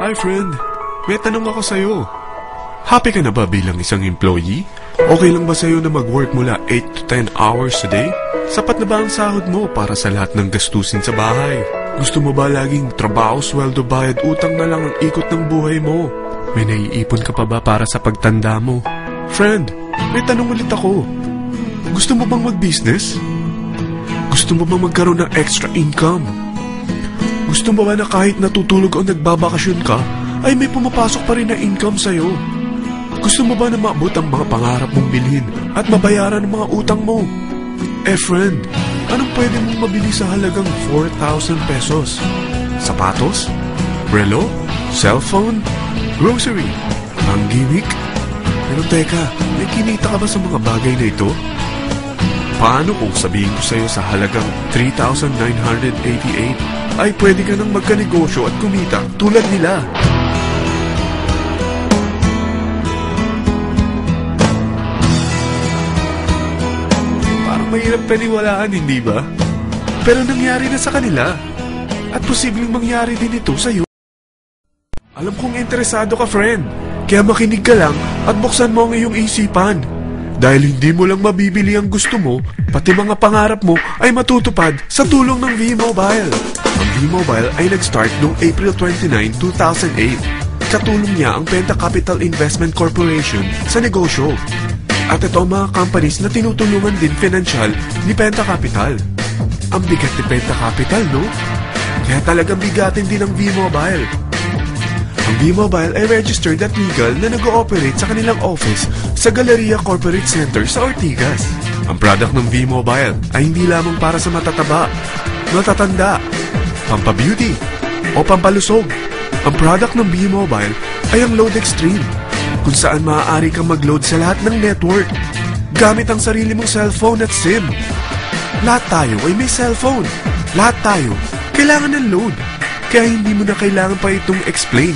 Hi friend, may tanong ako sa'yo. Happy ka na ba bilang isang employee? Okay lang ba sa'yo na mag-work mula 8 to 10 hours a day? Sapat na ba ang sahod mo para sa lahat ng gastusin sa bahay? Gusto mo ba laging trabaho, sweldo, bayad, utang na lang ang ikot ng buhay mo? May naiipon ka pa ba para sa pagtanda mo? Friend, may tanong ulit ako. Gusto mo bang mag-business? Gusto mo bang magkaroon ng extra income? Gusto mo ba na kahit natutulog o nagbabakasyon ka, ay may pumapasok pa rin na income sa'yo? Gusto mo ba na maabot ang mga pangarap mong bilhin at mabayaran ang mga utang mo? Eh friend, anong pwede mong mabili sa halagang 4,000 pesos? Sapatos? Relo? Cellphone? Grocery? Ang gimmick? Pero teka, may kinita ka ba sa mga bagay na ito? Paano kung sabihin ko sa'yo sa halagang 3,988 ay pwede ka nang magkanegosyo at kumita tulad nila? Parang mahirap paniwalaan, hindi ba? Pero nangyari na sa kanila. At posibleng mangyari din ito sa'yo. Alam kong interesado ka, friend. Kaya makinig ka lang at buksan mo ang iyong isipan. Dahil hindi mo lang mabibili ang gusto mo, pati mga pangarap mo ay matutupad sa tulong ng V-Mobile. Ang V-Mobile ay nag-start noong April 29, 2008. Katulong niya ang Penta Capital Investment Corporation sa negosyo. At ito ang mga companies na tinutulungan din financial ni Penta Capital. Ang bigat ni Penta Capital, no? Kaya talagang bigatin din ang V-Mobile. Ang V-Mobile ay registered at legal na nag-ooperate sa kanilang office sa Galleria Corporate Center sa Ortigas. Ang product ng V-Mobile ay hindi lamang para sa matataba, matatanda, pampabeauty, o pampalusog. Ang product ng V-Mobile ay ang Load Extreme, kung saan maaari kang mag-load sa lahat ng network gamit ang sarili mong cellphone at SIM. Lahat tayo ay may cellphone. Lahat tayo kailangan ng load. Kaya hindi mo na kailangan pa itong explain.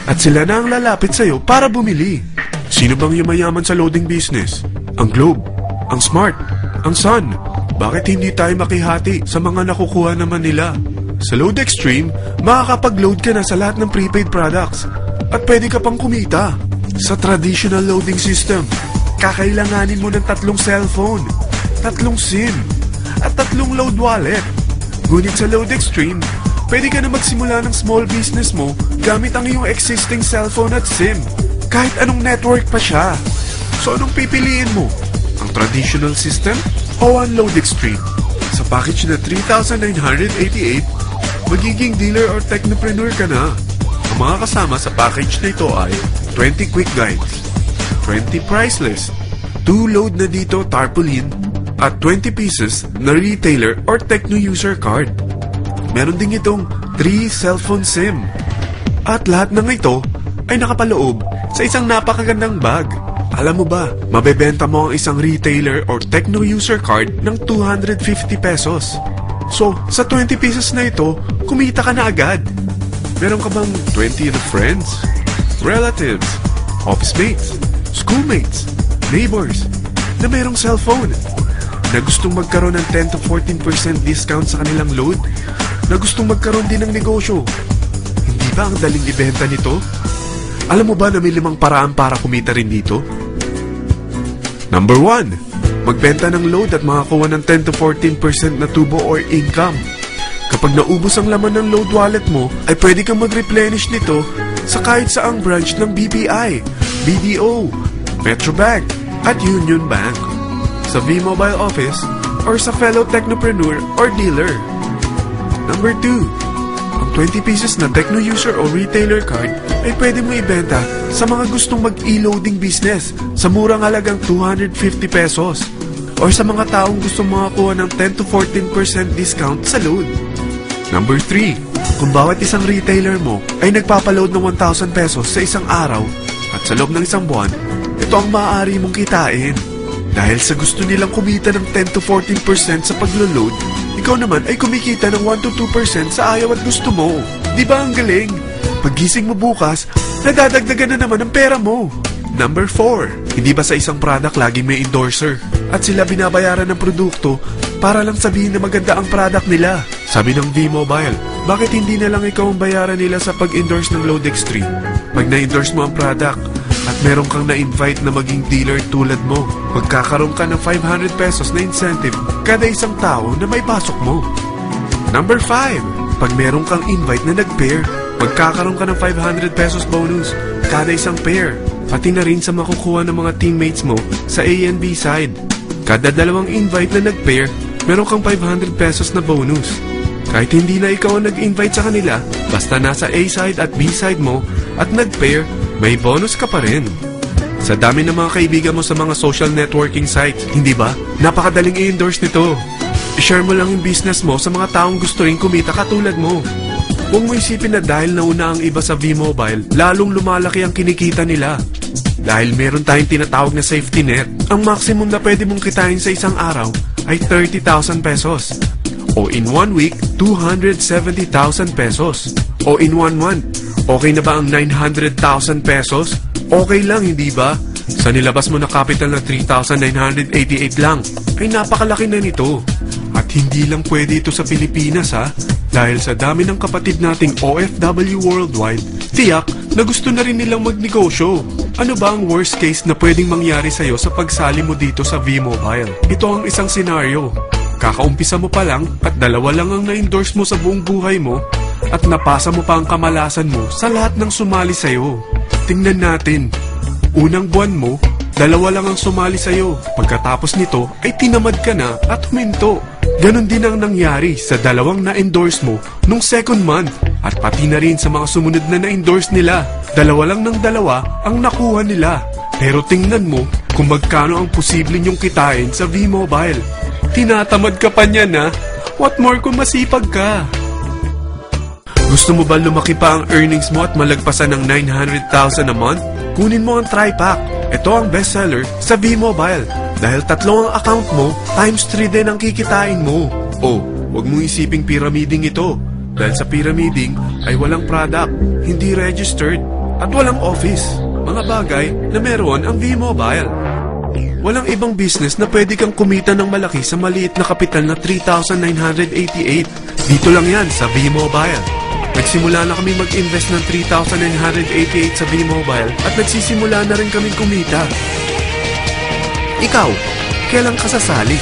At sila na ang lalapit sa'yo para bumili. Sino bang yumayaman sa loading business? Ang Globe, ang Smart, ang Sun. Bakit hindi tayo makihati sa mga nakukuha naman nila? Sa Load Extreme, makakapag-load ka na sa lahat ng prepaid products. At pwede ka pang kumita. Sa traditional loading system, kakailanganin mo ng 3 cellphone, 3 SIM, at 3 load wallet. Ngunit sa Load Extreme, pwede ka na magsimula ng small business mo gamit ang iyong existing cellphone at SIM. Kahit anong network pa siya. So anong pipiliin mo? Ang traditional system o ang Load Extreme? Sa package na 3,988, magiging dealer or technopreneur ka na. Ang mga kasama sa package na ito ay 20 quick guides, 20 price list, 2 load na dito tarpaulin, at 20 pieces na retailer or techno user card. Meron din itong 3 cellphone SIM. At lahat ng ito ay nakapaloob sa isang napakagandang bag. Alam mo ba, mabebenta mo ang isang retailer or techno user card ng 250 pesos. So, sa 20 pieces na ito, kumita ka na agad. Meron ka bang 20 na friends, relatives, office mates, schoolmates, neighbors na merong cellphone, na gustong magkaroon ng 10 to 14% discount sa kanilang load, na gustong magkaroon din ng negosyo? Hindi ba ang daling ibenta nito? Alam mo ba na may 5 paraan para kumita rin dito? Number 1, magbenta ng load at makakuha ng 10 to 14% na tubo or income. Kapag naubos ang laman ng load wallet mo, ay pwede kang mag-replenish nito sa kahit saang branch ng BPI, BDO, Metrobank, at Union Bank, sa V-Mobile office, or sa fellow technopreneur or dealer. Number 2, ang 20 pieces na techno user o retailer card ay pwede mo ibenta sa mga gustong mag-e-loading business sa murang halagang 250 pesos, or sa mga taong gustong makakuha ng 10 to 14% discount sa load. Number 3, kung bawat isang retailer mo ay nagpapaload ng 1,000 pesos sa isang araw at sa loob ng isang buwan, ito ang maaari mong kitain. Dahil sa gusto nilang kumita ng 10 to 14% sa paglo-load, ikaw naman ay kumikita ng 1 to 2% sa ayaw at gusto mo. Di ba ang galing? Paggising mo bukas, nadadagdagan na naman ang pera mo. Number 4, hindi ba sa isang product laging may endorser? At sila binabayaran ng produkto para lang sabihin na maganda ang product nila. Sabi ng V-Mobile, bakit hindi na lang ikaw ang bayaran nila sa pag-endorse ng Loadextreme? Pag na-endorse mo ang product at meron kang na-invite na maging dealer tulad mo, magkakaroon ka ng 500 pesos na incentive kada isang tao na may pasok mo. Number 5, pag meron kang invite na nag-pair, magkakaroon ka ng 500 pesos bonus kada isang pair, pati na rin sa makukuha ng mga teammates mo sa A and B side. Kada dalawang invite na nag-pair, meron kang 500 pesos na bonus. Kahit hindi na ikaw ang nag-invite sa kanila, basta nasa A side at B side mo at nag-pair, may bonus ka pa rin. Sa dami ng mga kaibigan mo sa mga social networking sites, hindi ba? Napakadaling i-endorse nito. I-share mo lang yung business mo sa mga taong gusto rin kumita katulad mo. Huwag mo isipin na dahil nauna ang iba sa V-Mobile, lalong lumalaki ang kinikita nila. Dahil meron tayong tinatawag na safety net, ang maximum na pwede mong kitain sa isang araw ay 30,000 pesos. O in 1 week, 270,000 pesos. O in 1 month, okay na ba ang 900,000 pesos? Okay lang, hindi ba? Sa nilabas mo na capital na 3,988 lang, ay napakalaki na nito. At hindi lang pwede ito sa Pilipinas ha, dahil sa dami ng kapatid nating OFW worldwide, tiyak na gusto na rin nilang magnegosyo. Ano ba ang worst case na pwedeng mangyari sa'yo sa pagsali mo dito sa V-Mobile? Ito ang isang senaryo. Kakaumpisa mo pa lang at dalawa lang ang na-endorse mo sa buong buhay mo at napasa mo pa ang kamalasan mo sa lahat ng sumali sa'yo. Tingnan natin. Unang buwan mo, dalawa lang ang sumali sa'yo. Pagkatapos nito ay tinamad ka na at huminto. Ganon din ang nangyari sa dalawang na-endorse mo nung second month at pati na rin sa mga sumunod na na-endorse nila. Dalawa lang ng dalawa ang nakuha nila. Pero tingnan mo kung magkano ang posible nyong kitain sa V-Mobile. Tinatamad ka pa niyan ha? What more kung masipag ka? Gusto mo ba lumaki pa ang earnings mo at malagpasan ng 900,000 a month? Kunin mo ang TriPack. Ito ang bestseller sa V-Mobile. Dahil 3 ang account mo, times 3 din ang kikitain mo. Oh, huwag mong isiping pyramiding ito. Dahil sa pyramiding ay walang product, hindi registered, at walang office. Mga bagay na meron ang V-Mobile. Walang ibang business na pwede kang kumita ng malaki sa maliit na kapital na 3,988. Dito lang yan sa V-Mobile. Nagsimula na kami mag-invest ng 3,988 sa V-Mobile at nagsisimula na rin kami kumita. Ikaw, kailan ka sasali?